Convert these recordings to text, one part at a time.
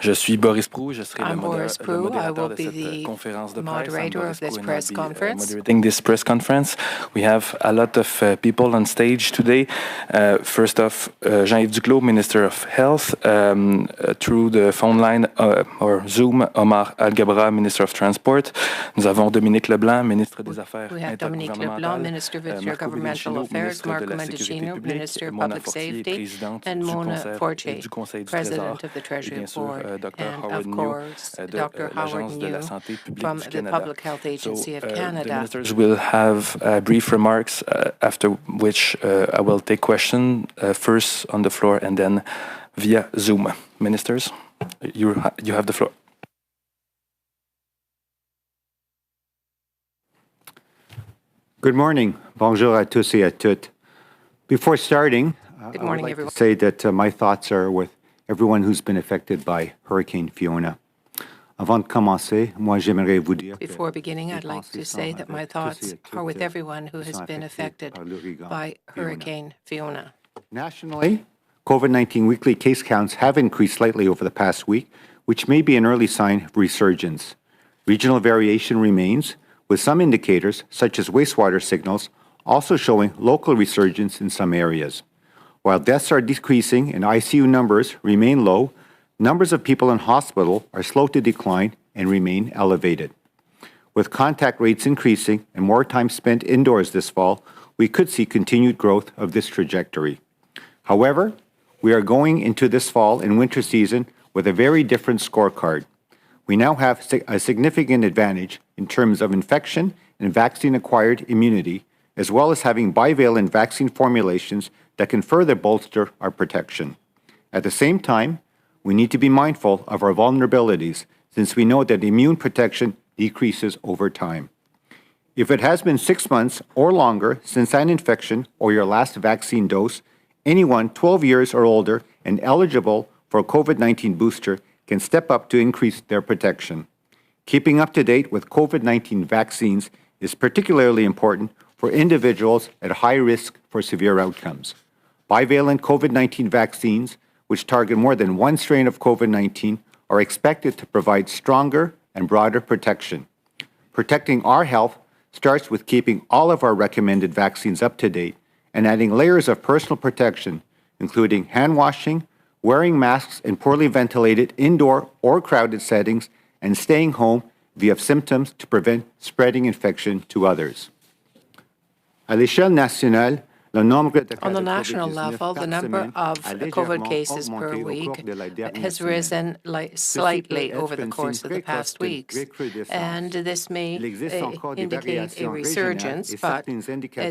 Je suis Boris Prou, je serai I'm Boris Prou. I will de be cette the conférence de presse. moderator of this press conference. Moderating this press conference. We have a lot of people on stage today. First off, Jean-Yves Duclos, Minister of Health. Through the phone line or Zoom, Omar Alghabra, Minister of Transport. Nous avons Dominic LeBlanc, Ministre des Affaires We have Dominic LeBlanc, Minister of Intergovernmental Affairs, Marco Mendicino, Minister of Public Safety, and Mona Fortier, President of the Treasury Board, and of course, Dr. Howard New from the Public Health Agency of Canada. The ministers will have brief remarks, after which I will take questions first on the floor and then via Zoom. Ministers, you have the floor. Good morning. Bonjour à tous et à toutes. Before starting, Good morning, I would like to say that my thoughts are with everyone who's been affected by Hurricane Fiona. Avant de commencer, moi j'aimerais vous dire Before beginning, I'd like to say that my thoughts are with everyone who has been affected by Hurricane Fiona. Nationally, COVID-19 weekly case counts have increased slightly over the past week, which may be an early sign of resurgence. Regional variation remains, with some indicators, such as wastewater signals, also showing local resurgence in some areas. While deaths are decreasing and ICU numbers remain low, numbers of people in hospital are slow to decline and remain elevated. With contact rates increasing and more time spent indoors this fall, we could see continued growth of this trajectory. However, we are going into this fall and winter season with a very different scorecard. We now have a significant advantage in terms of infection and vaccine-acquired immunity, as well as having bivalent vaccine formulations that can further bolster our protection. At the same time, we need to be mindful of our vulnerabilities, since we know that immune protection decreases over time. If it has been 6 months or longer since an infection or your last vaccine dose, anyone 12 years or older and eligible for a COVID-19 booster can step up to increase their protection. Keeping up to date with COVID-19 vaccines is particularly important for individuals at high risk for severe outcomes. Bivalent COVID-19 vaccines, which target more than one strain of COVID-19, are expected to provide stronger and broader protection. Protecting our health starts with keeping all of our recommended vaccines up to date and adding layers of personal protection, including hand washing, wearing masks in poorly ventilated indoor or crowded settings, and staying home if you have symptoms to prevent spreading infection to others. À l'échelle nationale, on the national level, the number of COVID cases per week has risen slightly over the course of the past weeks. And this may indicate a resurgence, but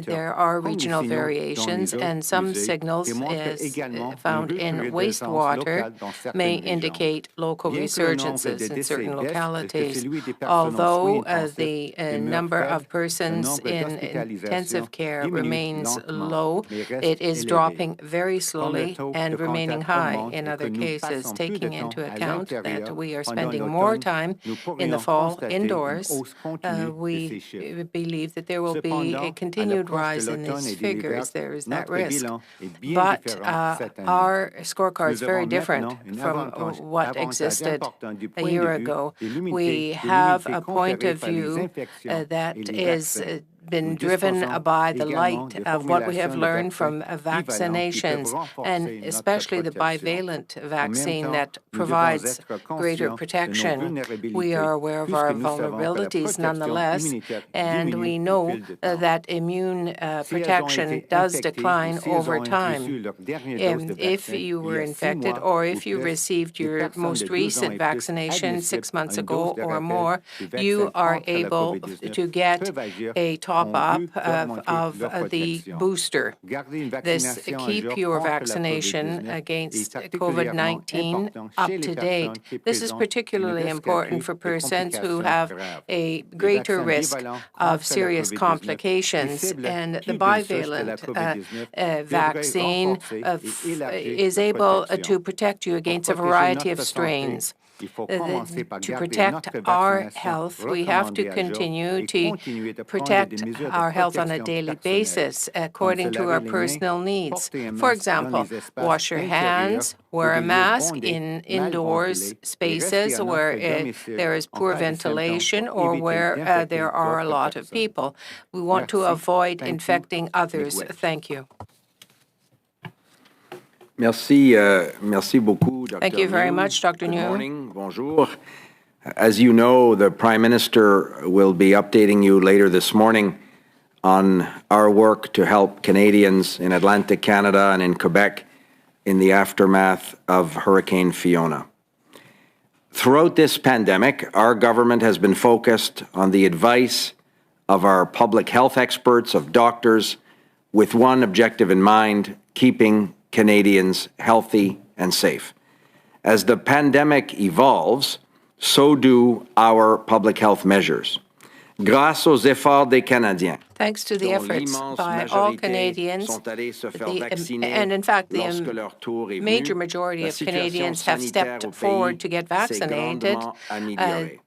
there are regional variations, and some signals found in wastewater may indicate local resurgences in certain localities. Although the number of persons in intensive care remains low, it is dropping very slowly and remaining high in other cases, taking into account that we are spending more time in the fall indoors. We believe that there will be a continued rise in these figures. There is that risk. But our scorecard is very different from what existed a year ago. We have a point of view that is been driven by the light of what we have learned from vaccinations, and especially the bivalent vaccine that provides greater protection. We are aware of our vulnerabilities nonetheless, and we know that immune protection does decline over time. If you were infected or if you received your most recent vaccination 6 months ago or more, you are able to get a top-up of the booster. This keep your vaccination against COVID-19 up to date. This is particularly important for persons who have a greater risk of serious complications, and the bivalent vaccine is able to protect you against a variety of strains. To protect our health, we have to continue to protect our health on a daily basis according to our personal needs. For example, wash your hands, wear a mask in indoors spaces where there is poor ventilation or where there are a lot of people. We want to avoid infecting others. Thank you. Merci beaucoup, Dr. Thank you very New. much, Dr. New. Good morning. Bonjour. As you know, the Prime Minister will be updating you later this morning on our work to help Canadians in Atlantic Canada and in Quebec in the aftermath of Hurricane Fiona. Throughout this pandemic, our government has been focused on the advice of our public health experts, of doctors, with one objective in mind: keeping Canadians healthy and safe. As the pandemic evolves, so do our public health measures. Grâce aux efforts des Canadiens, thanks to the efforts by all Canadians, and in fact, the major majority of Canadians have stepped forward to get vaccinated.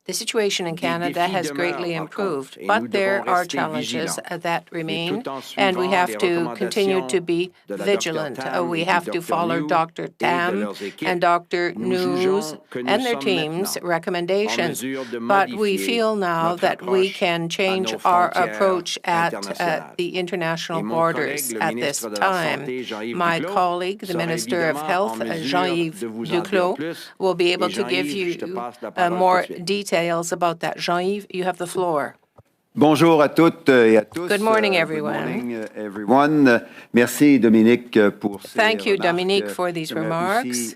The situation in Canada has greatly improved, but there are challenges that remain, and we have to continue to be vigilant. We have to follow Dr. Tam and Dr. New's and their team's recommendations, but we feel now that we can change our approach at the international borders at this time. My colleague, the Minister of Health, Jean-Yves Duclos, will be able to give you more details about that. Jean-Yves, you have the floor. Bonjour à toutes et à tous. Good morning, everyone. Good morning, everyone. Merci, Dominic, pour ces Thank you, Dominic, for these remarks.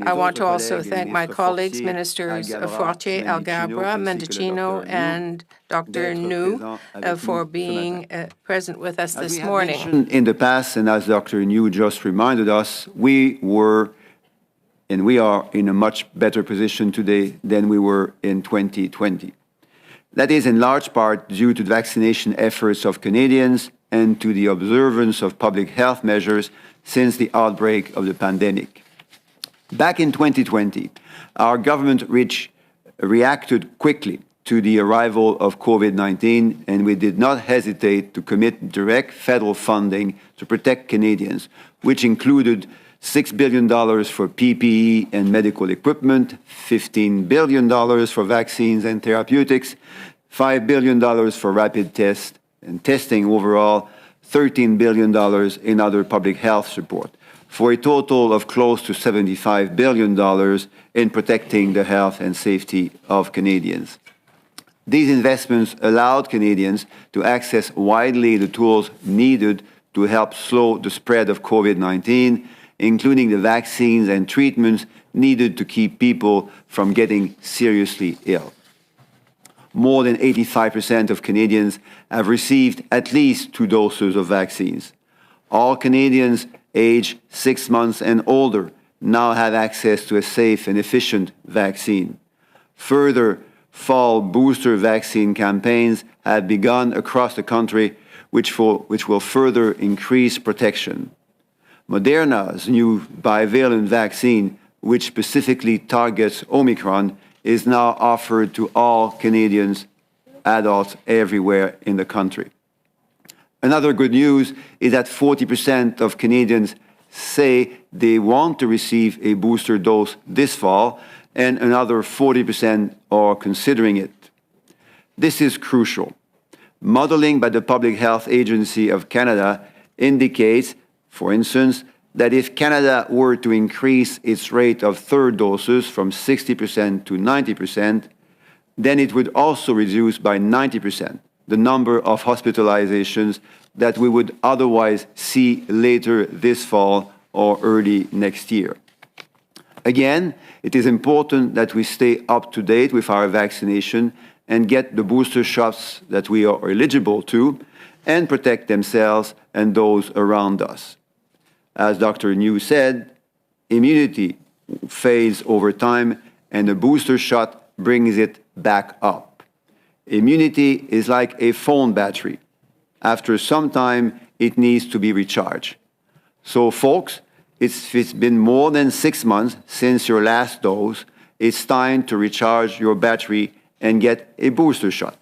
I want to also thank my colleagues, Ministers Fortier, Alghabra, Mendicino, and Dr. New, for being present with us this morning. In the past, and as Dr. New just reminded us, we were and we are in a much better position today than we were in 2020. That is in large part due to the vaccination efforts of Canadians and to the observance of public health measures since the outbreak of the pandemic. Back in 2020, our government reacted quickly to the arrival of COVID-19, and we did not hesitate to commit direct federal funding to protect Canadians, which included $6 billion for PPE and medical equipment, $15 billion for vaccines and therapeutics, $5 billion for rapid tests and testing overall, $13 billion in other public health support, for a total of close to $75 billion in protecting the health and safety of Canadians. These investments allowed Canadians to access widely the tools needed to help slow the spread of COVID-19, including the vaccines and treatments needed to keep people from getting seriously ill. More than 85% of Canadians have received at least 2 doses of vaccines. All Canadians aged 6 months and older now have access to a safe and efficient vaccine. Further, fall booster vaccine campaigns have begun across the country, which will further increase protection. Moderna's new bivalent vaccine, which specifically targets Omicron, is now offered to all Canadians, adults everywhere in the country. Another good news is that 40% of Canadians say they want to receive a booster dose this fall, and another 40% are considering it. This is crucial. Modeling by the Public Health Agency of Canada indicates, for instance, that if Canada were to increase its rate of third doses from 60% to 90%, then it would also reduce by 90% the number of hospitalizations that we would otherwise see later this fall or early next year. Again, it is important that we stay up to date with our vaccination and get the booster shots that we are eligible to and protect themselves and those around us. As Dr. New said, immunity fades over time and a booster shot brings it back up. Immunity is like a phone battery. After some time, it needs to be recharged. So folks, if it's been more than 6 months since your last dose, it's time to recharge your battery and get a booster shot.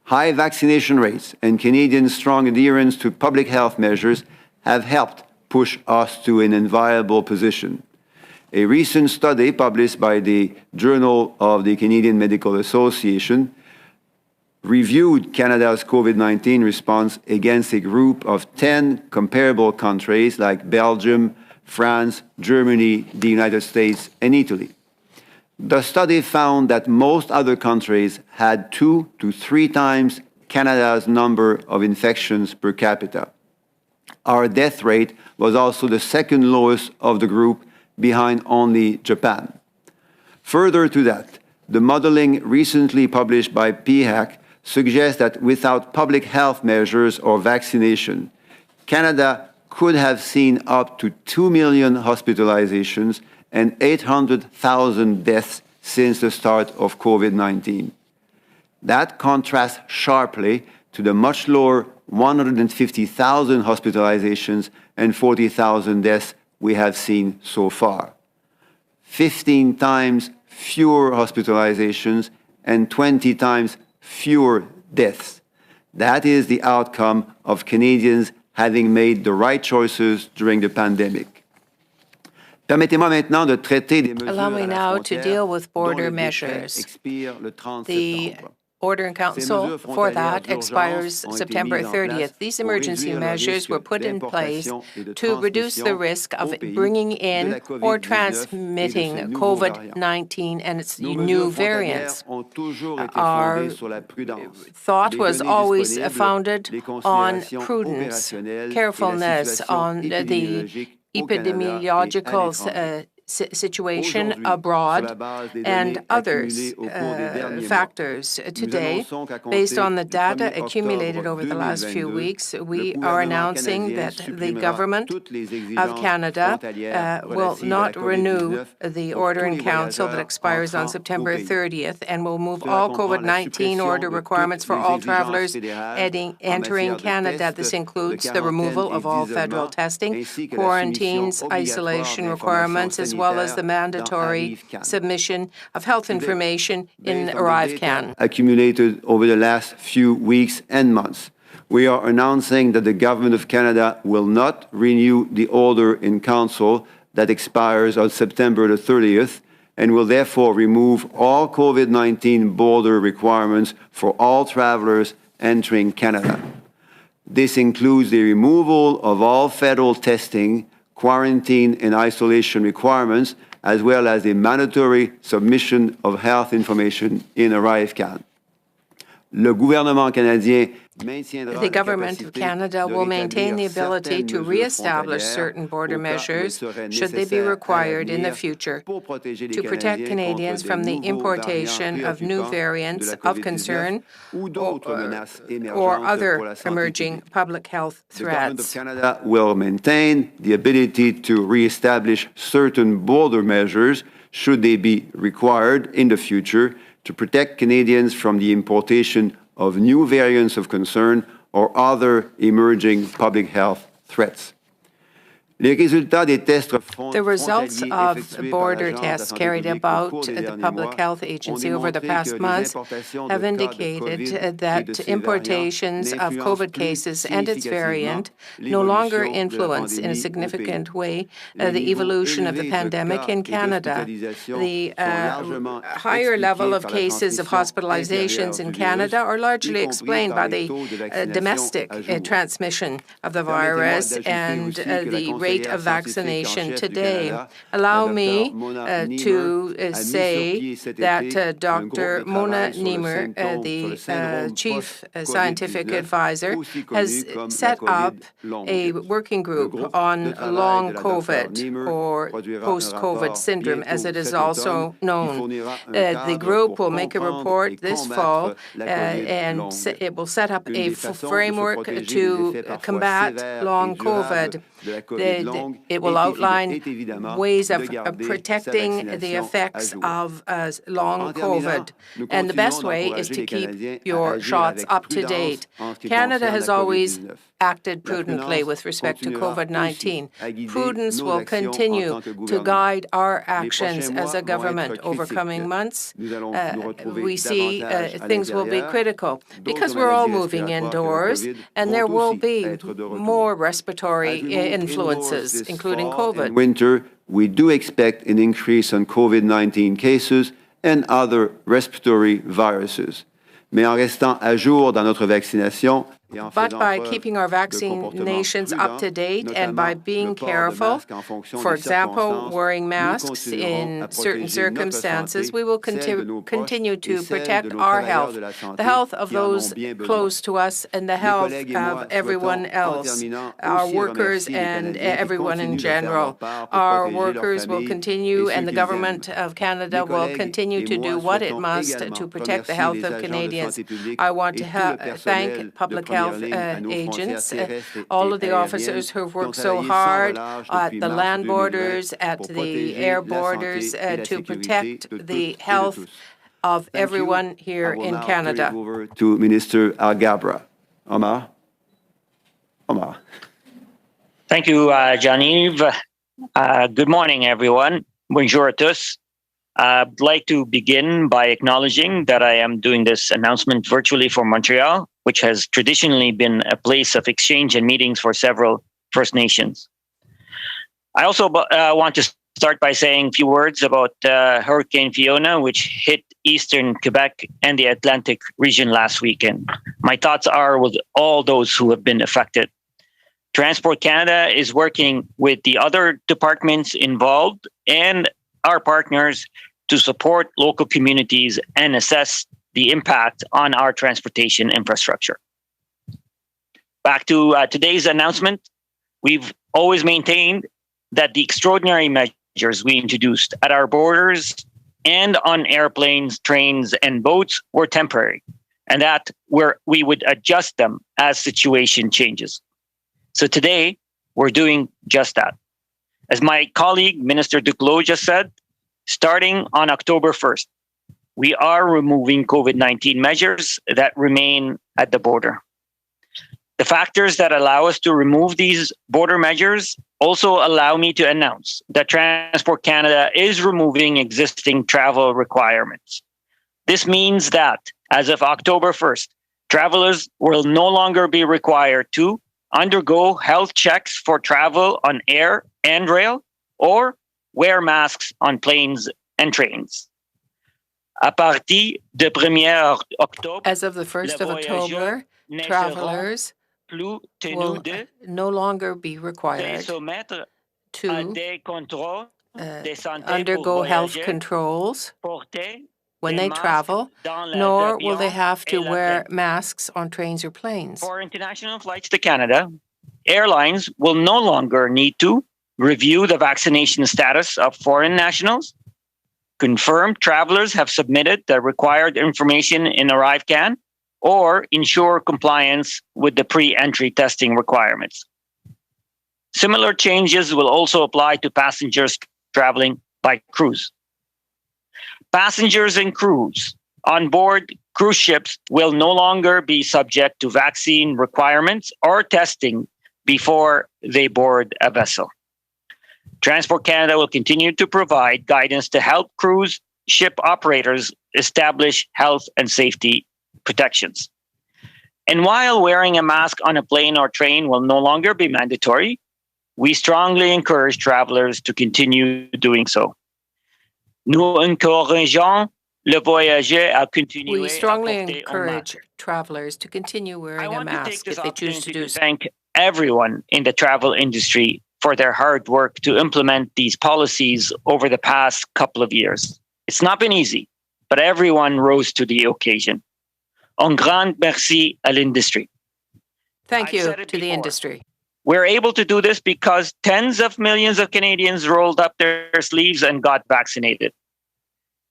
High vaccination rates and Canadians' strong adherence to public health measures have helped push us to an enviable position. A recent study published by the Journal of the Canadian Medical Association reviewed Canada's COVID-19 response against a group of 10 comparable countries like Belgium, France, Germany, the United States, and Italy. The study found that most other countries had 2 to 3 times Canada's number of infections per capita. Our death rate was also the second lowest of the group, behind only Japan. Further to that, the modeling recently published by PHAC suggests that without public health measures or vaccination, Canada could have seen up to 2 million hospitalizations and 800,000 deaths since the start of COVID-19. That contrasts sharply to the much lower 150,000 hospitalizations and 40,000 deaths we have seen so far. 15 times fewer hospitalizations and 20 times fewer deaths. That is the outcome of Canadians having made the right choices during the pandemic. Permettez-moi maintenant de traiter des mesures Allow me à la now to frontière deal with dont border le décret measures. expire le 30 The septembre. Order in Council for that expires September 30th. These emergency measures were put in place to reduce the risk of bringing in or transmitting COVID-19 and its new variants. Our thought was always founded on prudence, carefulness, on the epidemiological situation abroad and others factors. Today, based on the data accumulated over the last few weeks, we are announcing that the Government of Canada will not renew the Order in Council that expires on September 30th and will move all COVID-19 order requirements for all travelers entering Canada. This includes the removal of all federal testing, quarantines, isolation requirements, as well as the mandatory submission of health information in ArriveCAN. Accumulated over the last few weeks and months, we are announcing that the Government of Canada will not renew the Order in Council that expires on September the 30th and will therefore remove all COVID-19 border requirements for all travelers entering Canada. This includes the removal of all federal testing, quarantine and isolation requirements, as well as the mandatory submission of health information in ArriveCAN. Le gouvernement canadien The Government of Canada will maintain the ability to re-establish certain border measures, should they be required in the future, to protect Canadians from the importation of new variants of concern or other emerging public health threats. The Government of Canada will maintain the ability to re-establish certain border measures, should they be required in the future, to protect Canadians from the importation of new variants of concern or other emerging public health threats. The results of border tests carried about the Public Health Agency over the past months have indicated that importations of COVID cases and its variant no longer influence in a significant way the evolution of the pandemic in Canada. The higher level of cases of hospitalizations in Canada are largely explained by the domestic transmission of the virus and the rate of vaccination today. Allow me to say that Dr. Mona Niemer, the Chief Scientific Advisor, has set up a working group on long COVID or post-COVID syndrome, as it is also known. The group will make a report this fall and it will set up a framework to combat long COVID. It will outline ways of protecting the effects of long COVID. And the best way is to keep your shots up to date. Canada has always acted prudently with respect to COVID-19. Prudence will continue to guide our actions as a government over coming months. We see things will be critical because we're all moving indoors, and there will be more respiratory influences, including COVID. In winter, we do expect an increase in COVID-19 cases and other respiratory viruses. Mais en restant à jour dans notre vaccination, but by keeping our vaccinations up to date and by being careful, for example, wearing masks in certain circumstances, we will continue to protect our health, the health of those close to us and the health of everyone else, our workers and everyone in general. Our workers will continue and the Government of Canada will continue to do what it must to protect the health of Canadians. I want to thank public health agents, all of the officers who have worked so hard at the land borders, at the air borders, to protect the health of everyone here in Canada. Over to Minister Alghabra. Omar? Thank you, Jean-Yves. Good morning, everyone. Bonjour à tous. I'd like to begin by acknowledging that I am doing this announcement virtually from Montreal, which has traditionally been a place of exchange and meetings for several First Nations. I also want to start by saying a few words about Hurricane Fiona, which hit eastern Quebec and the Atlantic region last weekend. My thoughts are with all those who have been affected. Transport Canada is working with the other departments involved and our partners to support local communities and assess the impact on our transportation infrastructure. Back to today's announcement, we've always maintained that the extraordinary measures we introduced at our borders and on airplanes, trains, and boats were temporary, and that we would adjust them as situation changes. So today, we're doing just that. As my colleague, Minister Duclos, just said, starting on October 1st, we are removing COVID-19 measures that remain at the border. The factors that allow us to remove these border measures also allow me to announce that Transport Canada is removing existing travel requirements. This means that, as of October 1st, travelers will no longer be required to undergo health checks for travel on air and rail or wear masks on planes and trains. As of the 1st of October, travelers will no longer be required to undergo health controls when they travel, nor will they have to wear masks on trains or planes. For international flights to Canada, airlines will no longer need to review the vaccination status of foreign nationals, confirm travelers have submitted the required information in ArriveCAN, or ensure compliance with the pre-entry testing requirements. Similar changes will also apply to passengers traveling by cruise. Passengers and crews on board cruise ships will no longer be subject to vaccine requirements or testing before they board a vessel. Transport Canada will continue to provide guidance to help cruise ship operators establish health and safety protections. And while wearing a mask on a plane or train will no longer be mandatory, we strongly encourage travelers to continue doing so. Nous encourageons le voyageur à continuer. We strongly encourage travelers to continue wearing a mask if they choose to do so. Thank everyone in the travel industry for their hard work to implement these policies over the past couple of years. It's not been easy, but everyone rose to the occasion. Un grand merci à l'industrie. Thank you to the industry. We're able to do this because tens of millions of Canadians rolled up their sleeves and got vaccinated.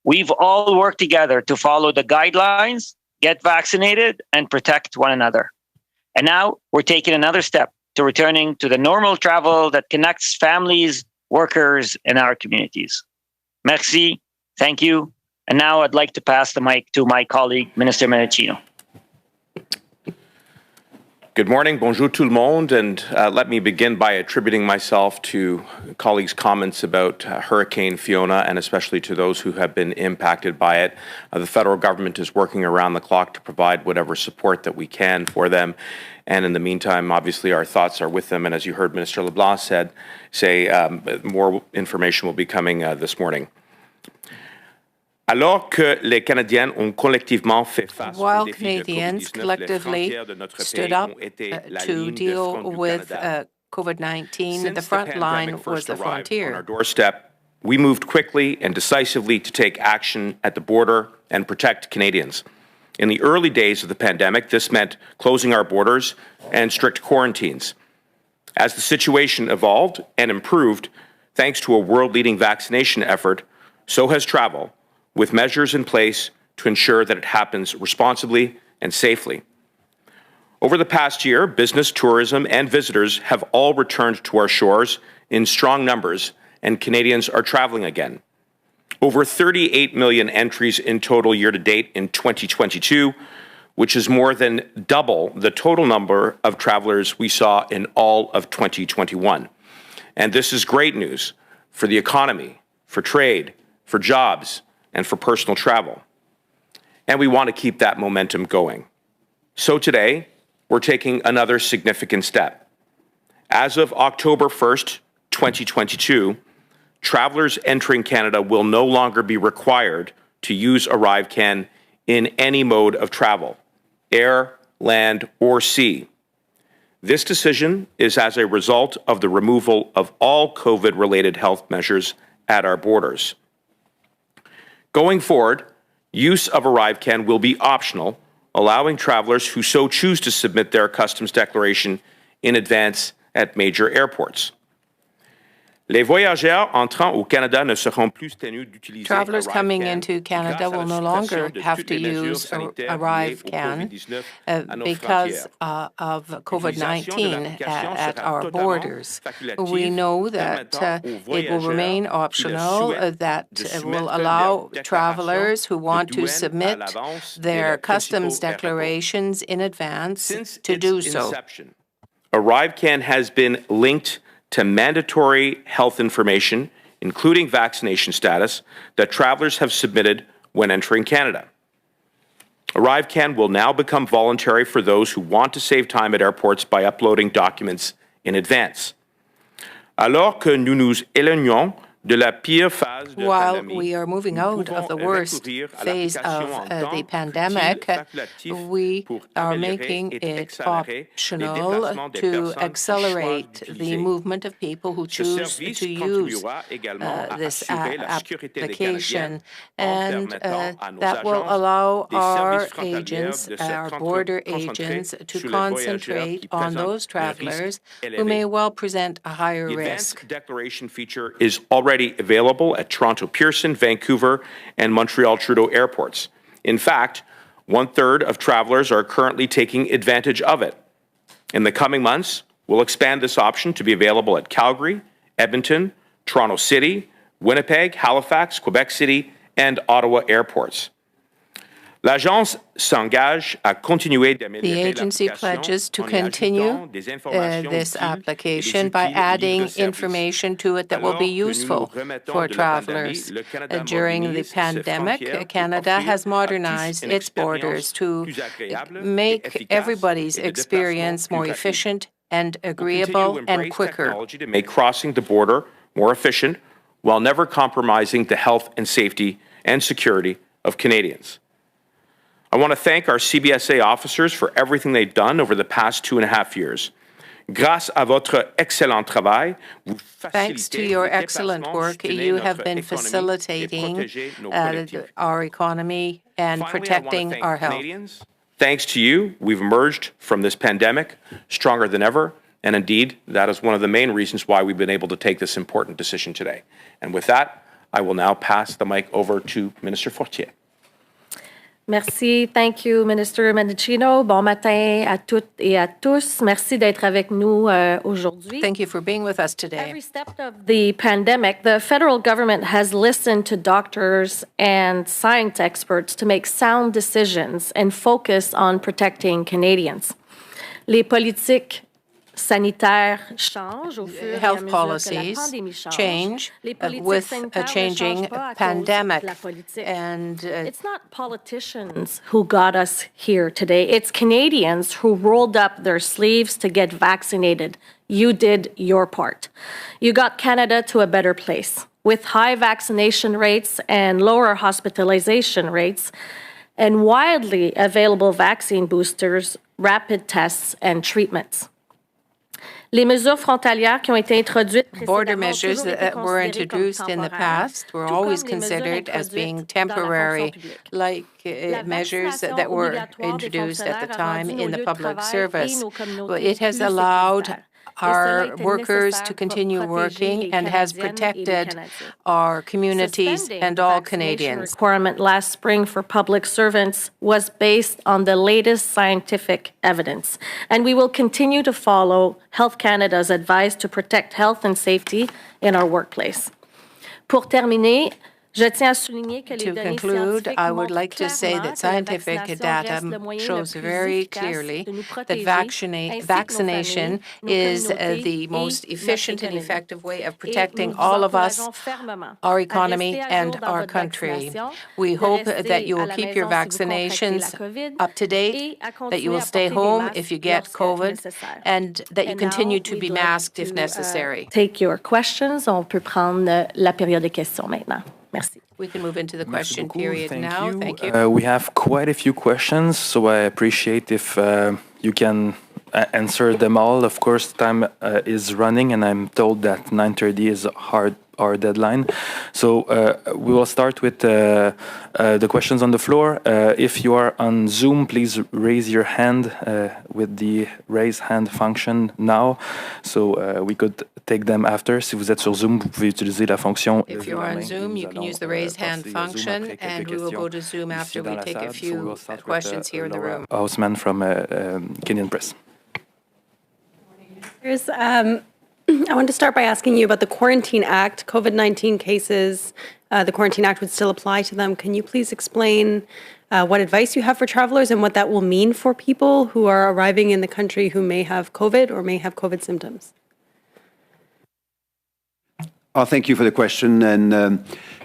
We've all worked together to follow the guidelines, get vaccinated, and protect one another. And now we're taking another step to returning to the normal travel that connects families, workers, and our communities. Merci. Thank you. And now I'd like to pass the mic to my colleague, Minister Mendicino. Good morning, bonjour tout le monde, and let me begin by attributing myself to colleagues' comments about Hurricane Fiona, and especially to those who have been impacted by it. The federal government is working around the clock to provide whatever support that we can for them, and in the meantime, obviously, our thoughts are with them, and as you heard Minister LeBlanc say, more information will be coming this morning. Alors que les Canadiens ont collectivement fait face While aux défis de Canadians COVID-19, les collectively frontières de notre stood pays up ont été la to ligne de deal front du with Canada. COVID-19, Since the front line pandemic was first the arrived on our frontier. doorstep, we moved quickly and decisively to take action at the border and protect Canadians. In the early days of the pandemic, this meant closing our borders and strict quarantines. As the situation evolved and improved, thanks to a world-leading vaccination effort, so has travel, with measures in place to ensure that it happens responsibly and safely. Over the past year, business, tourism, and visitors have all returned to our shores in strong numbers, and Canadians are traveling again. Over 38 million entries in total year-to-date in 2022, which is more than double the total number of travelers we saw in all of 2021. And this is great news for the economy, for trade, for jobs, and for personal travel. And we want to keep that momentum going. So today, we're taking another significant step. As of October 1st, 2022, travelers entering Canada will no longer be required to use ArriveCAN in any mode of travel, air, land, or sea. This decision is as a result of the removal of all COVID-related health measures at our borders. Going forward, use of ArriveCAN will be optional, allowing travelers who so choose to submit their customs declaration in advance at major airports. Les voyageurs entrant au Canada ne seront plus tenus d'utiliser Travelers coming ArriveCAN into Canada will no longer have to use ArriveCAN because of COVID-19 at our borders. We know that it will remain optional, that will allow travelers who want to submit their customs declarations in advance to do so. ArriveCAN has been linked to mandatory health information, including vaccination status, that travelers have submitted when entering Canada. ArriveCAN will now become voluntary for those who want to save time at airports by uploading documents in advance. Alors que nous nous éloignons de la pire phase de While pandémie, we are moving out of the worst phase of the pandemic, we are making it optional to accelerate the movement of people who choose to use this application. And that will allow our agents, our border agents, to concentrate on those travelers who may well present a higher risk. The declaration feature is already available at Toronto Pearson, Vancouver, and Montreal Trudeau airports. In fact, 1/3 of travelers are currently taking advantage of it. In the coming months, we'll expand this option to be available at Calgary, Edmonton, Toronto City, Winnipeg, Halifax, Quebec City, and Ottawa airports. L'agence s'engage à continuer d'améliorer The agency pledges to continue this application by adding information to it that will be useful for travelers. During the pandemic, Canada has modernized its borders to make everybody's experience more efficient and agreeable and quicker. Technology to make crossing the border more efficient while never compromising the health and safety and security of Canadians. I want to thank our CBSA officers for everything they've done over the past 2.5 years. Grâce à votre excellent travail, thanks to your excellent work, you have been facilitating our economy and protecting our health. Thanks to you, we've emerged from this pandemic stronger than ever, and indeed, that is one of the main reasons why we've been able to take this important decision today. And with that, I will now pass the mic over to Minister Fortier. Merci. Thank you, Minister Mendicino. Bon matin à toutes et à tous. Merci d'être avec nous aujourd'hui. Thank you for being with us today. Every step of the pandemic, the federal government has listened to doctors and science experts to make sound decisions and focus on protecting Canadians. Les politiques sanitaires changent au fur et à Health mesure policies que la pandémie change. change Les politiques with sanitaires a changing ne changent pas à cause pandemic. de la politique. And It's not politicians who got us here today. It's Canadians who rolled up their sleeves to get vaccinated. You did your part. You got Canada to a better place with high vaccination rates and lower hospitalization rates and widely available vaccine boosters, rapid tests, and treatments. Les mesures frontalières qui ont été introduites border précédemment ont measures toujours été that were considérées comme introduced in the temporaires, past were tout always comme les mesures considered as being introduites dans la fonction temporary, publique. like La measures vaccination that were obligatoire des introduced at the fonctionnaires a time rendu in nos the lieux de public travail service. et nos communautés Well, it has plus allowed sécuritaires. our était workers nécessaire to pour continue protéger working les and has Canadiennes et les protected Canadiens. our communities Suspending and the all vaccination Canadians. requirement last spring for public servants was based on the latest scientific evidence, and we will continue to follow Health Canada's advice to protect health and safety in our workplace. Pour terminer, je tiens à souligner que les To données conclude, scientifiques I would montrent like to say clairement that que la scientific vaccination data reste le moyen shows le plus very efficace clearly de nous that protéger, ainsi que nos vaccination familles, nos is communautés the most et efficient notre and économie. effective way of Et protecting nous vous all of us, encourageons fermement our à economy, rester à jour and dans our votre country. vaccination, We de hope rester that you à will la keep your maison si vous contractez la vaccinations COVID up to date, et à that you continuer will à stay porter des home masques if you get lorsque COVID, nécessaire. and that you And continue now to be we'd like masked if to, necessary. Take your questions. On peut prendre la période de questions maintenant. Merci. We can move into the question Merci beaucoup. period Thank now. you. Thank you. We have quite a few questions, so I appreciate if you can answer them all. Of course, time is running, and I'm told that 9:30 is our deadline. So we will start with the questions on the floor. If you are on Zoom, please raise your hand with the raise hand function now, so we could take them after. Si vous êtes sur Zoom, vous pouvez utiliser la fonction. If you're on Zoom, you can use the raise hand function, and we will go to Zoom after we take a few questions here in the room. Houseman from Canadian Press. I want to start by asking you about the Quarantine Act. COVID-19 cases, the Quarantine Act would still apply to them. Can you please explain what advice you have for travelers and what that will mean for people who are arriving in the country who may have COVID or may have COVID symptoms? Thank you for the question. And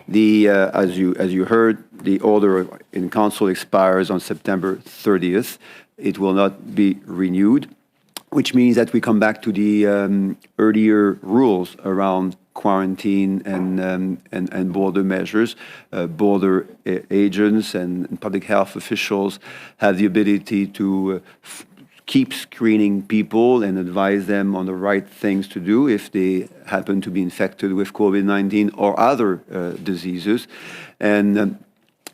as you heard, the order in council expires on September 30th. It will not be renewed, which means that we come back to the earlier rules around quarantine and border measures. Border agents and public health officials have the ability to keep screening people and advise them on the right things to do if they happen to be infected with COVID-19 or other diseases. And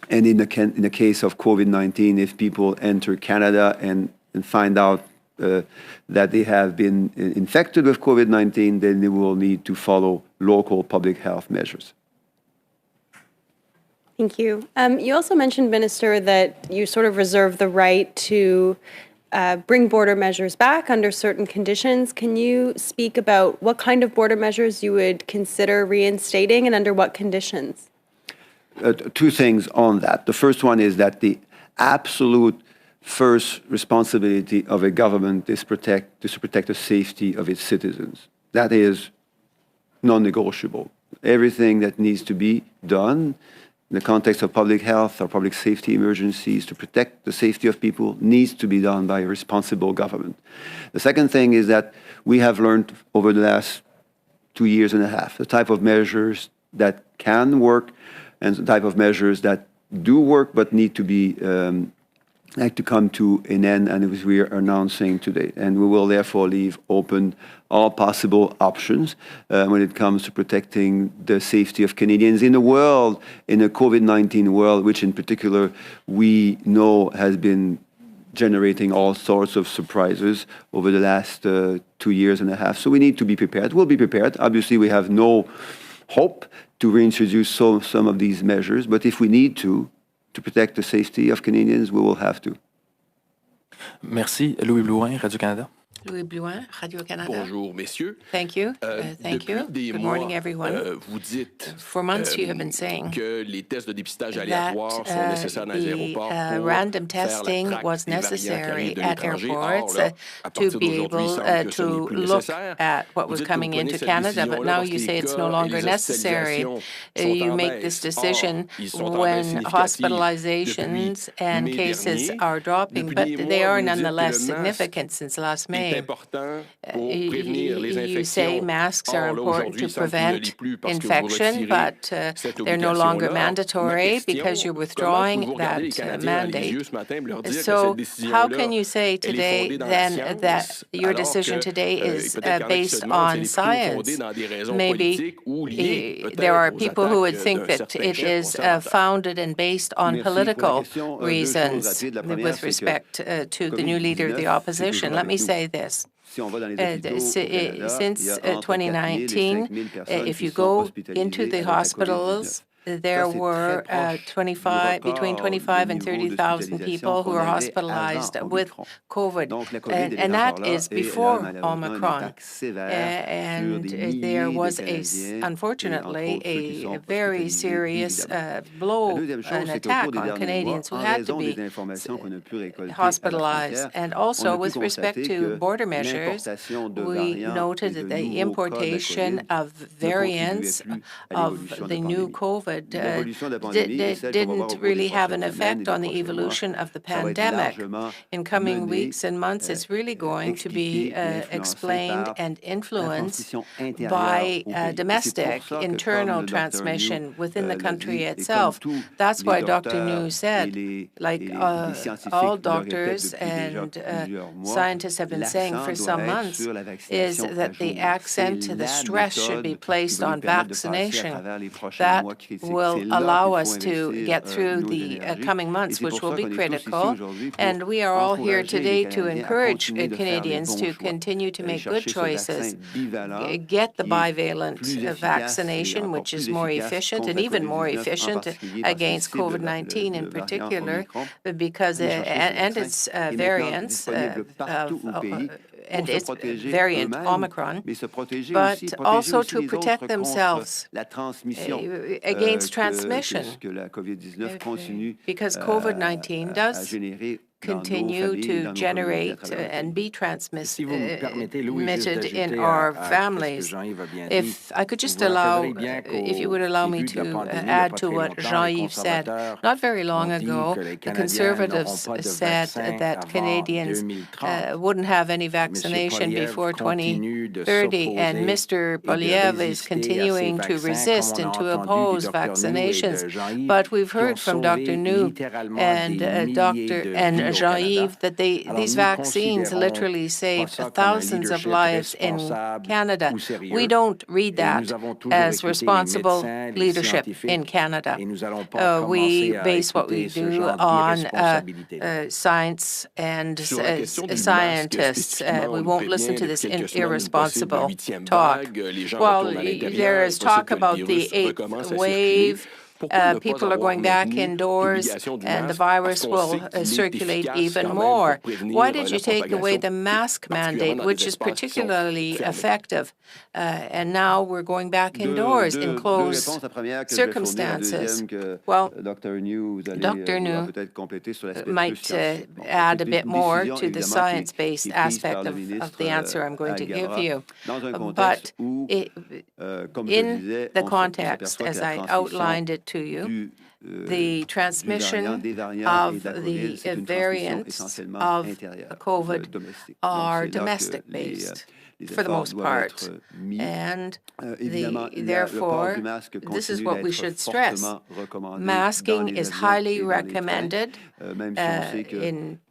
in the case of COVID-19, if people enter Canada and find out that they have been infected with COVID-19, then they will need to follow local public health measures. Thank you. You also mentioned, Minister, that you sort of reserve the right to bring border measures back under certain conditions. Can you speak about what kind of border measures you would consider reinstating and under what conditions? Two things on that. The first one is that the absolute first responsibility of a government is to protect the safety of its citizens. That is non-negotiable. Everything that needs to be done in the context of public health or public safety emergencies to protect the safety of people needs to be done by a responsible government. The second thing is that we have learned over the last 2 years and a half the type of measures that can work and the type of measures that do work but need to be to come to an end, and as we are announcing today. And we will therefore leave open all possible options when it comes to protecting the safety of Canadians in a world, in a COVID-19 world, which in particular we know has been generating all sorts of surprises over the last 2 years and a half. So we need to be prepared. We'll be prepared. Obviously, we have no hope to reintroduce some of these measures, but if we need to to protect the safety of Canadians, we will have to. Merci. Louis Blouin, Radio-Canada. Louis Blouin, Radio-Canada. Bonjour, messieurs. Thank you. Thank you. Good morning, everyone. Vous dites For months, you have been saying que les tests de dépistage that aléatoires sont nécessaires dans les aéroports pour random faire la testing traque was des variants qui necessary arrivent de at l'étranger. airports Or, là, à partir to be d'aujourd'hui, able il semble que ce n'est to plus look nécessaire. at what Vous was dites que coming vous prenez into cette Canada, but décision-là now parce you que say les it's cas no et longer les necessary. hospitalisations sont You en make this baisse. decision Or, ils sont en baisse when significative hospitalizations and depuis mai cases dernier. are dropping, Depuis but des they mois, are vous nous dites que nonetheless le masque significant since last est May. important pour prévenir les You say infections. masks are Or, là, important aujourd'hui, to il semble que vous ne prevent l'êtes plus parce que vous infection, retirez but cette they're no longer obligation-là. Ma mandatory question, because you're comment withdrawing pouvez-vous regarder les that Canadiens dans les yeux mandate. ce matin et leur dire que So cette how décision-là, can you say elle est today fondée dans la then science, that your alors decision que, today is peut-être qu'il y en a qui se based demandent si elle on est plutôt fondée science? dans des raisons Maybe politiques ou liées peut-être there are aux people who would attaques think d'un that certain it chef is conservateur. founded and based on Merci pour la political question. Deux choses reasons rapides. La première, with c'est que respect to the new leader of the COVID-19, opposition. c'est Let me toujours say this. Si on va dans les hôpitaux au Canada, Since il y a entre 4 000 et 2019, 5 000 personnes if qui you sont go hospitalisées into the avec la hospitals, COVID-19. there Ça, c'est were très proche between du 25 record and de 30,000 niveau people who d'hospitalisation are qu'on avait hospitalized avant with Omicron. COVID. Donc, la COVID, elle est And encore that là, is et elle a before malheureusement un Omicron. impact sévère sur des And milliers there de was Canadiens, unfortunately, et entre autres ceux qui sont a very hospitalisés, serious évidemment. blow, La deuxième chose, an c'est qu'au attack cours des on derniers Canadians who mois, en had to raison be des informations qu'on a pu récolter à la hospitalized. frontière, And on also, a pu with respect constater to que border measures, l'importation de we variants et noted de that the nouveaux cas de la importation COVID of ne variants contribuait plus à of l'évolution de the la new pandémie. COVID L'évolution de la pandémie est celle qu'on va voir au didn't cours des really have an prochaines semaines et effect des on the prochains mois. evolution of the Ça va être pandemic. largement In coming mené, weeks and months, it's really going to be expliqué et influencé explained par and la influenced transmission intérieure by au pays. Et c'est pour domestic, ça que, internal comme le Dr. transmission within the l'a country dit, et comme itself. tous That's les why Dr. docteurs New et said, les scientifiques all le répètent doctors depuis déjà and plusieurs mois, scientists have been saying for l'accent some doit être months, sur la is vaccination that à the jour. accent, C'est the la stress should be méthode qui placed va nous on permettre de passer à vaccination. travers les prochains That mois critiques. will C'est là allow qu'il us faut to investir get through nos the énergies. coming Et months, c'est which pour will ça be qu'on est tous ici critical. aujourd'hui pour And we are all here encourager today les to Canadiens à encourage continuer de faire les Canadians bons to choix. continue to Aller make good chercher ce choices. vaccin bivalent Get the qui est bivalent plus efficace et vaccination, encore which plus is more efficace efficient contre and la even more COVID-19, en efficient particulier parce qu'il against cible COVID-19 in le variant particular, Omicron. because Aller chercher ce and vaccin its est maintenant variants disponible partout au pays and pour se its protéger variant eux-mêmes, Omicron, mais se protéger but aussi, protéger also aussi to les protect autres themselves contre la transmission against transmission, que la COVID-19 continue because COVID-19 à does générer continue to generate and be Si vous me permettez, Louis, juste transmitted in d'ajouter our à ce que families. Jean-Yves a bien dit, If I could just vous allow, rappellerez bien if you would allow me qu'au début de la to pandémie, il y a add pas to très what longtemps, les Jean-Yves said, conservateurs not very long ont dit ago, que les the Canadiens Conservatives n'auront pas de said vaccin that avant Canadians 2030. wouldn't have any vaccination Poilievre before continue de 2030, and s'opposer Mr. et de Poilievre is résister à ces continuing to vaccins, resist comme on and a to entendu oppose du Dr. New et vaccinations. de Jean-Yves, But we've qui ont heard from sauvé Dr. New littéralement and des milliers Dr. de and vies au Jean-Yves Canada. that Alors, these nous vaccines considérons literally pas saved ça comme un thousands of leadership lives in responsable Canada. ou sérieux. We don't read Et that nous avons toujours as écouté les responsible médecins, les leadership scientifiques, in Canada. et nous allons pas We commencer à base what we écouter ce do genre on d'irresponsabilité-là. science and Sur la question du masque, scientists. spécifiquement, We on won't prévient listen to depuis this quelques semaines d'une irresponsible possible huitième talk. vague. Les gens Well, retournent à l'intérieur. there Il is est possible talk que le about the virus eighth recommence à wave. circuler. Pourquoi ne pas People are avoir going back maintenu indoors, l'obligation du and the masque? virus Parce qu'on will sait qu'il est circulate efficace even quand même more. pour prévenir Why did you la take away the propagation, mask particulièrement mandate, dans which des is espaces qui sont particularly fermés? effective? And now we're going back indoors in Deux closed réponses. La première que je vais fournir, la circumstances. deuxième que Well, Dr. New, vous allez Dr. New peut-être compléter sur l'aspect plus might scientifique. Bon, add c'est a bit une more décision, to the évidemment, qui science-based est prise aspect par le of ministre the answer I'm going to give Alghabra, you. dans un But contexte où, comme je in disais, the on context, s'aperçoit que as la I transmission outlined it to you, the transmission des variants et of de la COVID, the c'est une transmission variants essentiellement of intérieure, COVID domestique. are Donc, c'est là que domestic-based les for the efforts most doivent part. être mis. And Évidemment, le port therefore, du masque this is continue what we d'être should stress. fortement recommandé dans Masking les is avions highly et dans les trains, recommended même si on sait que in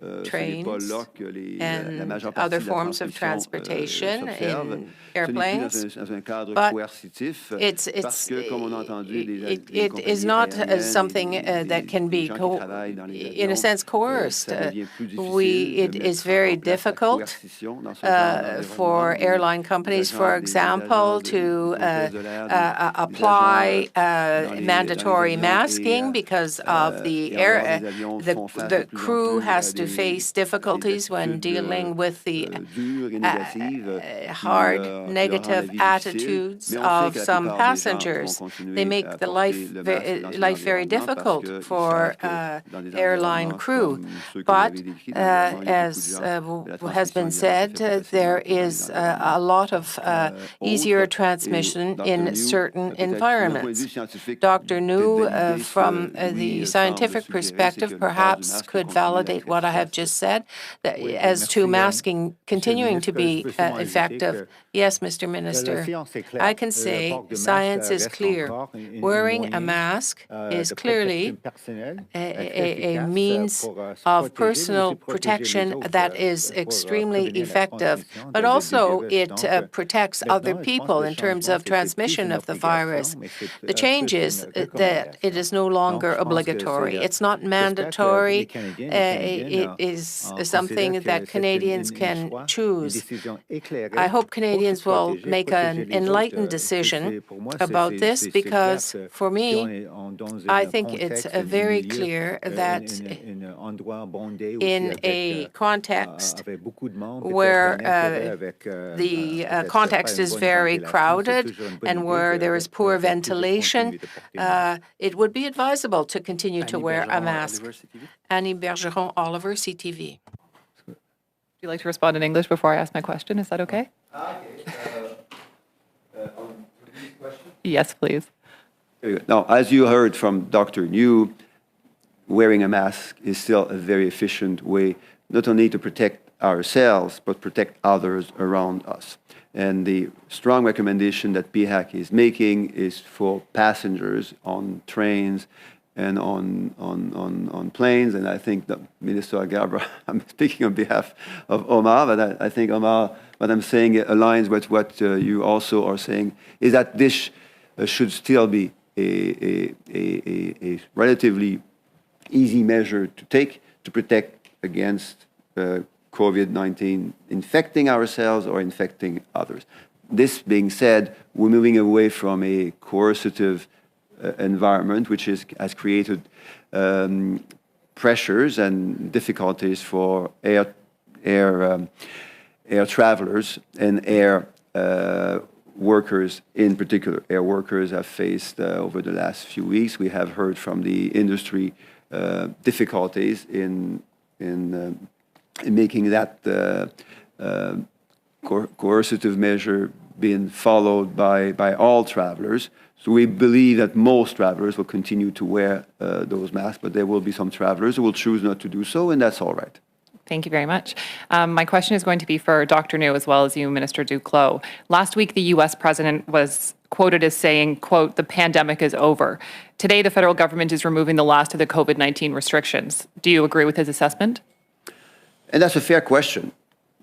ce n'est pas trains là que la and majeure partie other de la forms of transmission transportation s'observe. in Ce n'est airplanes. plus dans un cadre But coercitif, it's parce que, comme on a entendu, les it is compagnies not aériennes something that can be, in a sense, coerced. It is very difficult for airline companies, for example, to apply mandatory masking because of the crew has to face difficulties when dealing with the hard negative attitudes of some passengers. They make the life very difficult for airline crew. But as has been said, there is a lot of easier transmission in certain environments. Dr. New, from the scientific perspective, perhaps could validate what I have just said as to masking continuing to be effective. Yes, Mr. Minister, I can say science is clear. Wearing a mask is clearly a means of personal protection that is extremely effective, but also it protects other people in terms of transmission of the virus. The change is that it is no longer obligatory. It's not mandatory. It is something that Canadians can choose. I hope Canadians will make an enlightened decision about this because, for me, I think it's very clear that in a context where the context is very crowded and where there is poor ventilation, it would be advisable to continue to wear a mask. Annie Bergeron, Oliver, CTV. Would you like to respond in English before I ask my question? Is that okay? Yes, please. Now, as you heard from Dr. New, wearing a mask is still a very efficient way, not only to protect ourselves, but protect others around us. And the strong recommendation that PHAC is making is for passengers on trains and on planes. And I think that Minister Alghabra, I'm speaking on behalf of Omar, but I think Omar, what I'm saying aligns with what you also are saying, is that this should still be a relatively easy measure to take to protect against COVID-19 infecting ourselves or infecting others. This being said, we're moving away from a coercive environment, which has created pressures and difficulties for air travelers and air workers in particular. Air workers have faced over the last few weeks. We have heard from the industry difficulties in making that coercive measure being followed by all travelers. So we believe that most travelers will continue to wear those masks, but there will be some travelers who will choose not to do so, and that's all right. Thank you very much. My question is going to be for Dr. New as well as you, Minister Duclos. Last week, the U.S. president was quoted as saying, quote, "the pandemic is over." Today, the federal government is removing the last of the COVID-19 restrictions. Do you agree with his assessment? And that's a fair question.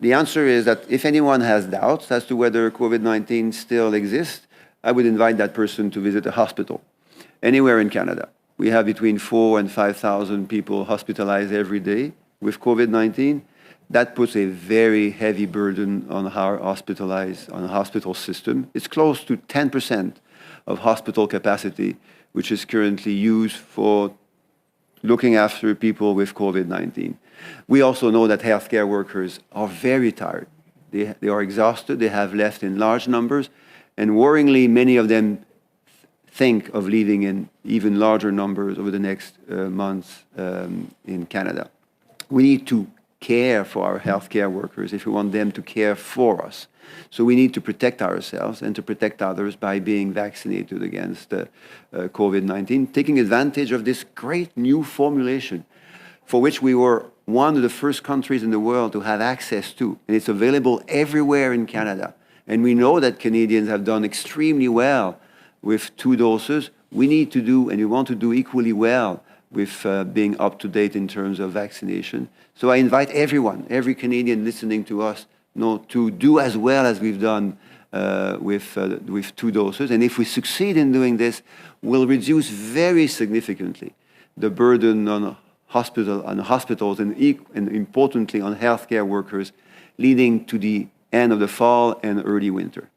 The answer is that if anyone has doubts as to whether COVID-19 still exists, I would invite that person to visit a hospital anywhere in Canada. We have between 4,000 and 5,000 people hospitalized every day with COVID-19. That puts a very heavy burden on our hospital system. It's close to 10% of hospital capacity, which is currently used for looking after people with COVID-19. We also know that healthcare workers are very tired. They are exhausted. They have left in large numbers. And worryingly, many of them think of leaving in even larger numbers over the next months in Canada. We need to care for our healthcare workers if we want them to care for us. So we need to protect ourselves and to protect others by being vaccinated against COVID-19, taking advantage of this great new formulation for which we were one of the first countries in the world to have access to. And it's available everywhere in Canada. And we know that Canadians have done extremely well with 2 doses. We need to do, and we want to do equally well with being up to date in terms of vaccination. So I invite everyone, every Canadian listening to us, to do as well as we've done with 2 doses. And if we succeed in doing this, we'll reduce very significantly the burden on hospitals and importantly on healthcare workers, leading to the end of the fall and early winter.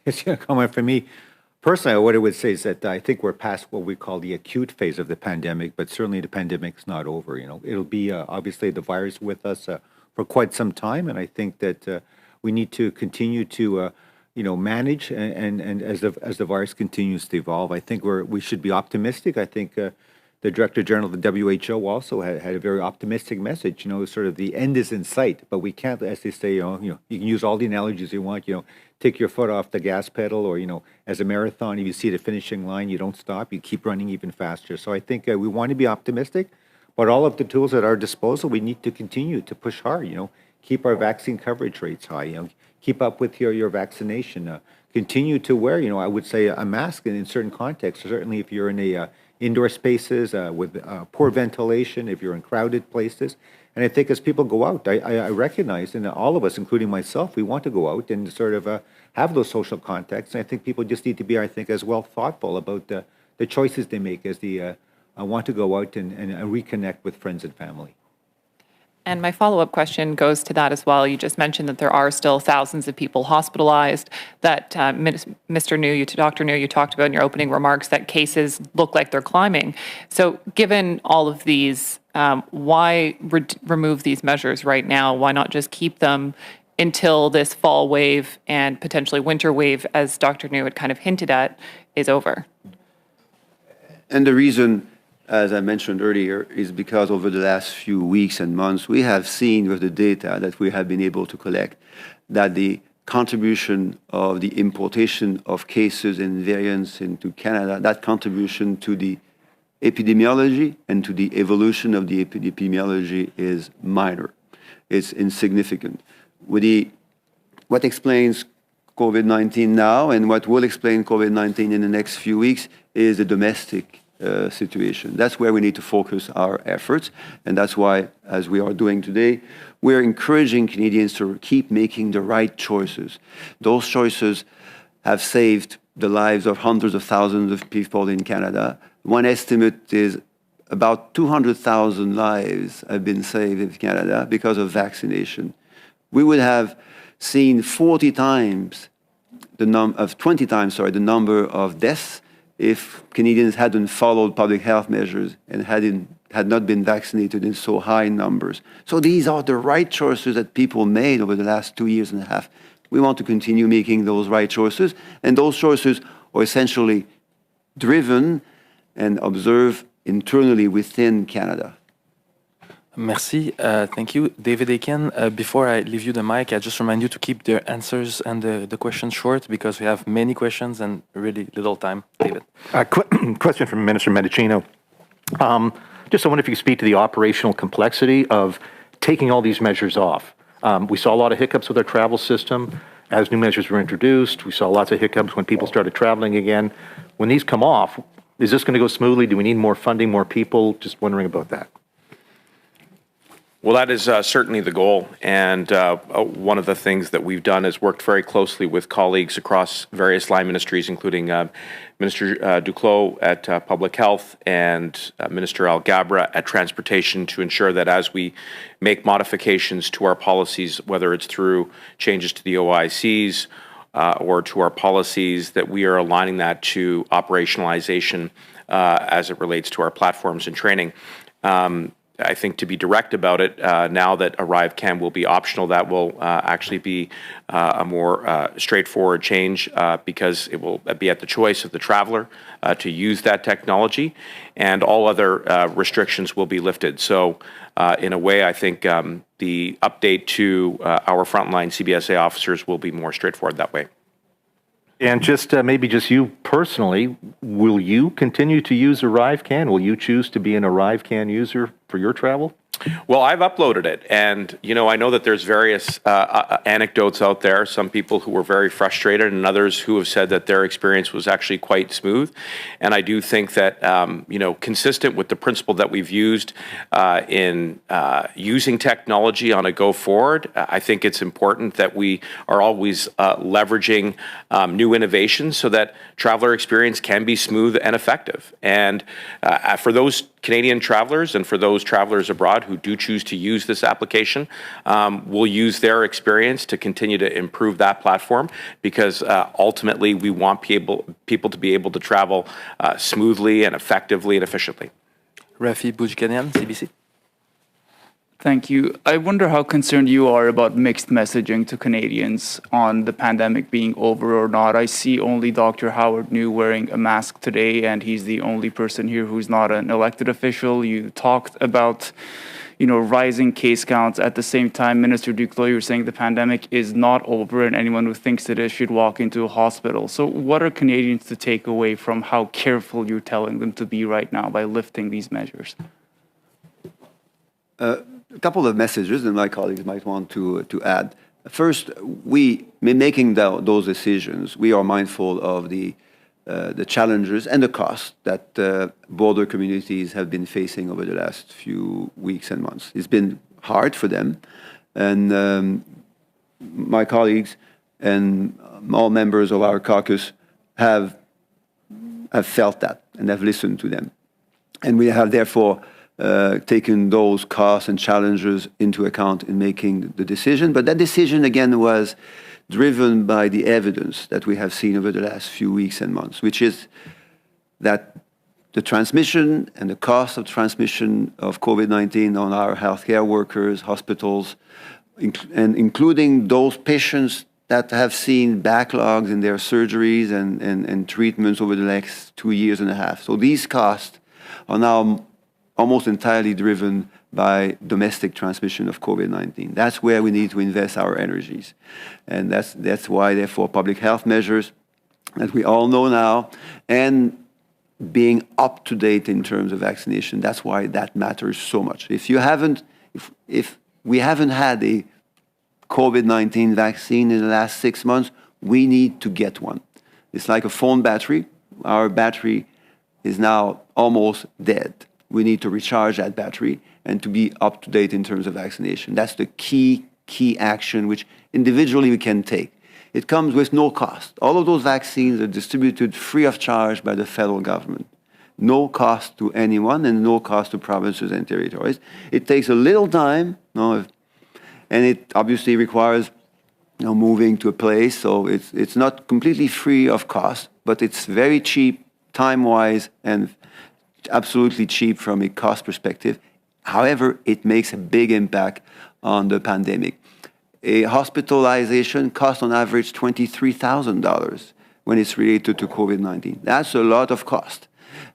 It's a comment from me. Personally, what I would say is that I think we're past what we call the acute phase of the pandemic, but certainly the pandemic's not over. It'll be obviously the virus with us for quite some time, and I think that we need to continue to manage and as the virus continues to evolve. I think we should be optimistic. I think the Director General of the WHO also had a very optimistic message. Sort of the end is in sight, but we can't, as they say, you can use all the analogies you want. Take your foot off the gas pedal, or as a marathon, if you see the finishing line, you don't stop. You keep running even faster. So I think we want to be optimistic, but all of the tools at our disposal, we need to continue to push hard. Keep our vaccine coverage rates high. Keep up with your vaccination. Continue to wear, I would say, a mask in certain contexts. Certainly, if you're in a indoor spaces with poor ventilation, if you're in crowded places. And I think as people go out, I recognize, and all of us, including myself, we want to go out and sort of have those social contacts. And I think people just need to be, I think, as well thoughtful about the choices they make as they want to go out and reconnect with friends and family. And my follow-up question goes to that as well. You just mentioned that there are still thousands of people hospitalized, that Dr. New, you talked about in your opening remarks that cases look like they're climbing. So given all of these, why remove these measures right now? Why not just keep them until this fall wave and potentially winter wave, as Dr. New had kind of hinted at, is over? And the reason, as I mentioned earlier, is because over the last few weeks and months, we have seen with the data that we have been able to collect that the contribution of the importation of cases and variants into Canada, that contribution to the epidemiology and to the evolution of the epidemiology is minor. It's insignificant. What explains COVID-19 now and what will explain COVID-19 in the next few weeks is the domestic situation. That's where we need to focus our efforts, and that's why, as we are doing today, we're encouraging Canadians to keep making the right choices. Those choices have saved the lives of hundreds of thousands of people in Canada. One estimate is about 200,000 lives have been saved in Canada because of vaccination. We would have seen 20 times the number of deaths if Canadians hadn't followed public health measures and had not been vaccinated in so high numbers. So these are the right choices that people made over the last 2 years and a half. We want to continue making those right choices, and those choices are essentially driven and observed internally within Canada. Merci. Thank you. David Akin, before I leave you the mic, I just remind you to keep the answers and the questions short because we have many questions and really little time. David. Question from Minister Mendicino. Just I wonder if you could speak to the operational complexity of taking all these measures off. We saw a lot of hiccups with our travel system as new measures were introduced. We saw lots of hiccups when people started traveling again. When these come off, is this going to go smoothly? Do we need more funding, more people? Just wondering about that. Well, that is certainly the goal, and one of the things that we've done is worked very closely with colleagues across various line ministries, including Minister Duclos at Public Health and Minister Alghabra at Transportation, to ensure that as we make modifications to our policies, whether it's through changes to the OICs or to our policies, that we are aligning that to operationalization as it relates to our platforms and training. I think to be direct about it, now that ArriveCAN will be optional, that will actually be a more straightforward change because it will be at the choice of the traveler to use that technology, and all other restrictions will be lifted. So in a way, I think the update to our frontline CBSA officers will be more straightforward that way. And just maybe just you personally, will you continue to use ArriveCAN? Will you choose to be an ArriveCAN user for your travel? Well, I've uploaded it, and I know that there's various anecdotes out there. Some people who were very frustrated, and others who have said that their experience was actually quite smooth. And I do think that consistent with the principle that we've used in using technology on a go forward, I think it's important that we are always leveraging new innovations so that traveler experience can be smooth and effective. And for those Canadian travelers and for those travelers abroad who do choose to use this application, we'll use their experience to continue to improve that platform, because ultimately we want people to be able to travel smoothly and effectively and efficiently. Rafi Boujkanian, CBC. Thank you. I wonder how concerned you are about mixed messaging to Canadians on the pandemic being over or not. I see only Dr. Howard New wearing a mask today, and he's the only person here who's not an elected official. You talked about, rising case counts. At the same time, Minister Duclos, you're saying the pandemic is not over, and anyone who thinks it is should walk into a hospital. So what are Canadians to take away from how careful you're telling them to be right now by lifting these measures? A couple of messages, and my colleagues might want to add. First, making those decisions, we are mindful of the challenges and the costs that border communities have been facing over the last few weeks and months. It's been hard for them, and my colleagues and all members of our caucus have felt that and have listened to them. And we have therefore taken those costs and challenges into account in making the decision. But that decision, again, was driven by the evidence that we have seen over the last few weeks and months, which is that the transmission and the cost of transmission of COVID-19 on our healthcare workers, hospitals, and including those patients that have seen backlogs in their surgeries and treatments over the next 2 years and a half. So these costs are now almost entirely driven by domestic transmission of COVID-19. That's where we need to invest our energies. And that's why, therefore, public health measures that we all know now, and being up to date in terms of vaccination, that's why that matters so much. If we haven't had a COVID-19 vaccine in the last 6 months, we need to get one. It's like a phone battery. Our battery is now almost dead. We need to recharge that battery and to be up to date in terms of vaccination. That's the key action which individually we can take. It comes with no cost. All of those vaccines are distributed free of charge by the federal government. No cost to anyone and no cost to provinces and territories. It takes a little time, and it obviously requires moving to a place, so it's not completely free of cost, but it's very cheap time-wise and absolutely cheap from a cost perspective. However, it makes a big impact on the pandemic. A hospitalization costs on average $23,000 when it's related to COVID-19. That's a lot of cost.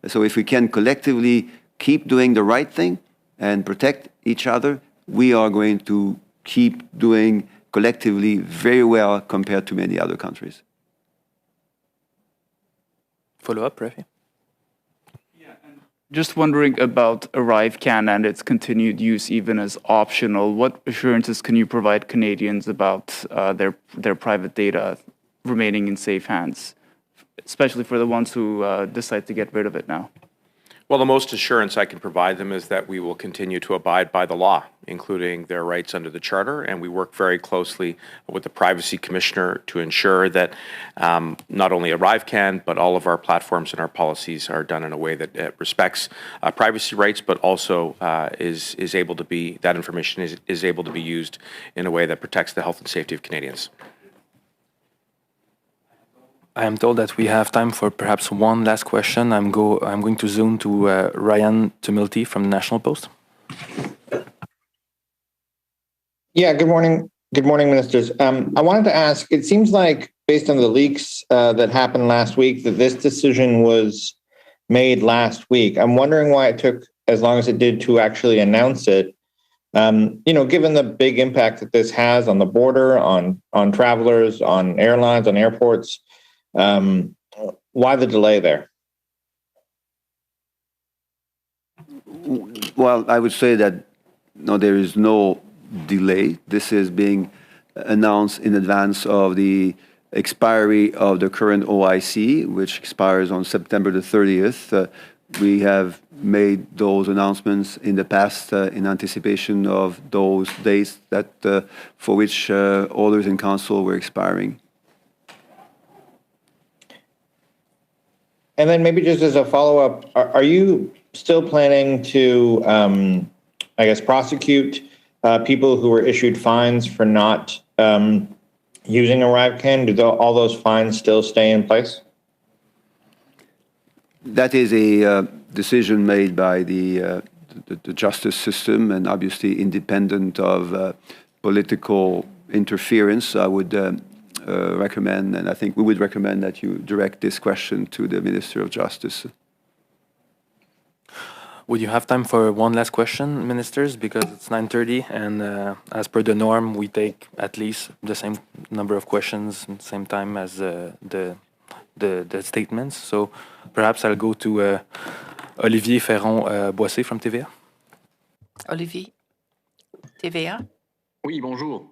So if we can collectively keep doing the right thing and protect each other, we are going to keep doing collectively very well compared to many other countries. Follow up, Rafi? Just wondering about ArriveCAN and its continued use even as optional. What assurances can you provide Canadians about their private data remaining in safe hands, especially for the ones who decide to get rid of it now? Well, the most assurance I can provide them is that we will continue to abide by the law, including their rights under the Charter, and we work very closely with the Privacy Commissioner to ensure that not only ArriveCAN, but all of our platforms and our policies are done in a way that respects privacy rights, but also is able to be, that information is able to be used in a way that protects the health and safety of Canadians. I am told that we have time for perhaps one last question. I'm going to zoom to Ryan Tumulty from the National Post. Yeah, good morning. Good morning, ministers. I wanted to ask, it seems like based on the leaks that happened last week, that this decision was made last week. I'm wondering why it took as long as it did to actually announce it. Given the big impact that this has on the border, on travelers, on airlines, on airports, why the delay there? Well, I would say that no, there is no delay. This is being announced in advance of the expiry of the current OIC, which expires on September the 30th. We have made those announcements in the past in anticipation of those dates that for which orders in council were expiring. And then maybe just as a follow-up, are you still planning to, I guess, prosecute people who were issued fines for not using ArriveCAN? Do all those fines still stay in place? That is a decision made by the justice system, and obviously independent of political interference. I would recommend, and I think we would recommend, that you direct this question to the Minister of Justice. Would you have time for one last question, ministers? Because it's 9:30, and as per the norm, we take at least the same number of questions at the same time as the statements. So perhaps I'll go to Olivier Ferron-Boissé from TVA. Olivier, TVA. Oui, bonjour.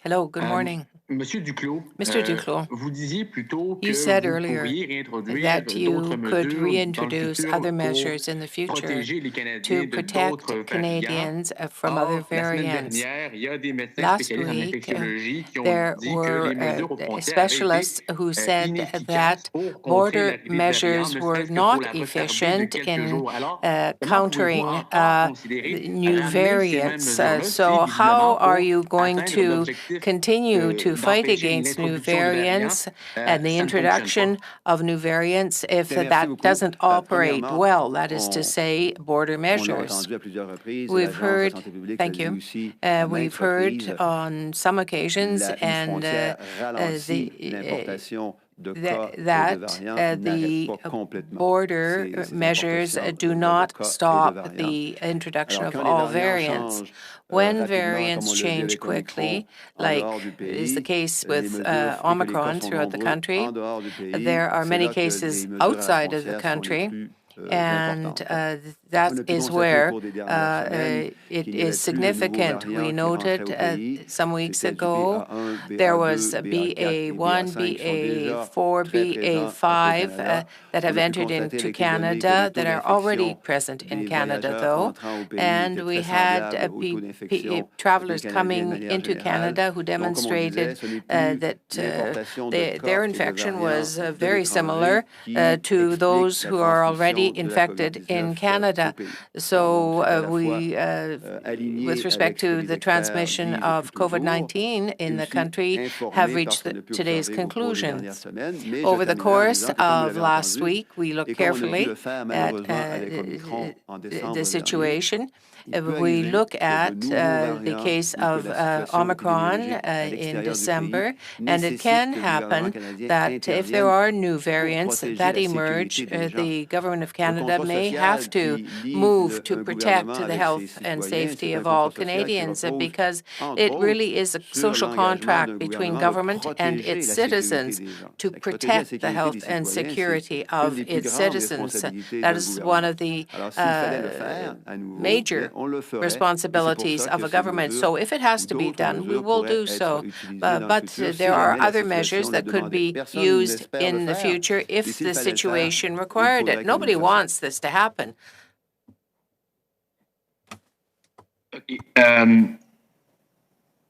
Hello, good morning. Monsieur Duclos, Mr. Duclos, vous disiez plutôt que you said vous earlier pourriez réintroduire that you d'autres could mesures reintroduce dans le other futur measures in the pour future protéger les Canadiens to de protect d'autres variants. Canadians from other Or, la semaine variants. dernière, il y a des médecins Last spécialistes en week, infectiologie qui ont there dit que were les mesures aux frontières avaient specialists été who said inefficaces that pour contrer border l'arrivée de measures variants, ne were serait-ce que pour not la retarder de efficient quelques in jours. Alors, comment countering pouvez-vous encore considérer new ramener ces mêmes variants. mesures-là si, So how visiblement, are pour you going atteindre to l'objectif continue to fight d'empêcher against new l'introduction de variants, variants and the ça ne fonctionne introduction pas. of new variants if Merci that beaucoup. doesn't operate Premièrement, well, that is to say, border on l'a measures? entendu à plusieurs reprises. We've L'Agence de la heard, santé publique a thank dit you, aussi we've maintes heard reprises, on some occasions une frontière ralentit l'importation de cas et de that variants, the n'arrête pas complètement border ces measures importations do de not cas et de stop variants. the introduction Alors, of quand les all variants variants. changent When rapidement, variants comme on le vit change avec quickly, Omicron, en like dehors du is the pays, case les with mesures, et que les cas Omicron sont throughout the nombreux country, en dehors du pays, there are c'est many là que les cases mesures à la outside of the frontière sont les country. plus And importantes. that On a pu is constater au where cours des dernières semaines it qu'il n'y avait is plus de nouveaux significant. variants We qui noted rentraient au pays. some weeks C'était du ago BA1, there BA2, was BA4 et BA1, BA5 qui sont déjà BA4, très présents au BA5 Canada. that have On a pu entered constater into avec les données que Canada le taux that are already d'infection present in des Canada, voyageurs though. entrant au pays And était we très had semblable au taux d'infection des travelers Canadiens de coming manière into générale. Canada who Donc, comme on demonstrated disait, ce n'est plus that l'importation de cas their et de infection variants was de very l'étranger similar qui to explique those la who are transmission already de la infected in COVID-19 Canada. au pays. So Donc, c'est à la we, fois aligné with respect avec ce que to les the experts transmission disent of depuis toujours, COVID-19 in et the aussi country, informé have parce reached qu'on a pu today's observer au cours des dernières conclusions. semaines. Mais je Over the terminerai en course disant que, comme vous of l'avez last entendu, week, we looked et comme on a dû carefully le faire at malheureusement avec Omicron en décembre the dernier, situation. il peut We arriver look que de at nouveaux the variants case ou que of la situation Omicron épidémiologique à in l'extérieur du December, pays and it nécessite can que le gouvernement happen canadien that if there intervienne are new pour variants protéger that la emerge, sécurité des gens. the government of Le Canada contrat may social have to qui lie move to un protect gouvernement the avec ses health and citoyens, safety c'est un of all contrat social qui Canadians repose, because entre it autres, really is a sur social l'engagement contract d'un between gouvernement de government and protéger its la sécurité citizens des gens. to Protéger la protect the sécurité health des and citoyens, security c'est une of des plus its grandes citizens. responsabilités That d'un is gouvernement. one of the Alors, s'il fallait le faire, à nouveau, major on le ferait. responsibilities of a government. So if it has to be done, we will do so. But there are other measures that could be used in the future if the situation required it. Nobody wants this to happen.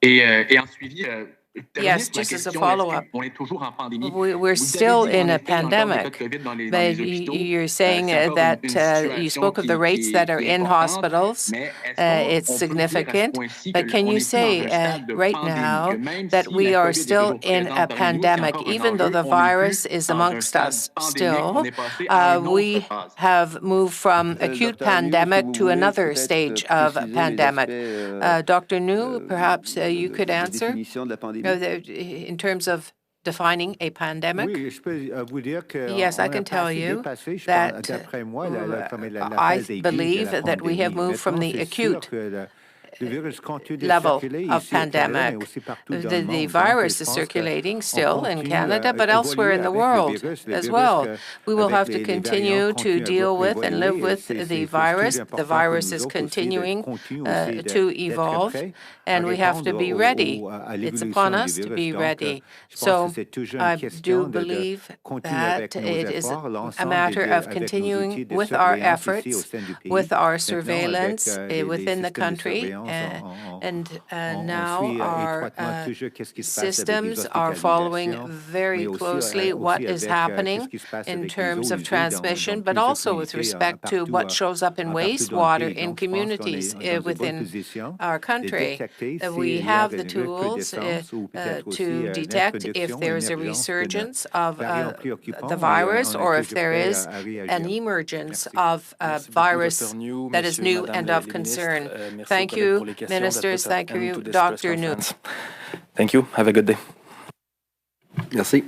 Et en suivi, Yes, just as a follow-up, we're still in a pandemic, but you're saying that you spoke of the rates that are in hospitals. It's significant, but can you say right now that we are still in a pandemic, even though the virus is amongst us still? We have moved from acute pandemic to another stage of pandemic. Dr. New, perhaps you could answer? In terms of defining a pandemic? Yes, I can tell you that I believe that we have moved from the acute level of pandemic. The virus is circulating still in Canada, but elsewhere in the world as well. We will have to continue to deal with and live with the virus. The virus is continuing to evolve, and we have to be ready. It's upon us to be ready. So I do believe that it is a matter of continuing with our efforts, with our surveillance within the country, and now our systems are following very closely what is happening in terms of transmission, but also with respect to what shows up in wastewater in communities within our country. We have the tools to detect if there is a resurgence of the virus or if there is an emergence of a virus that is new and of concern. Thank you, ministers. Thank you, Dr. New. Thank you. Have a good day. Merci.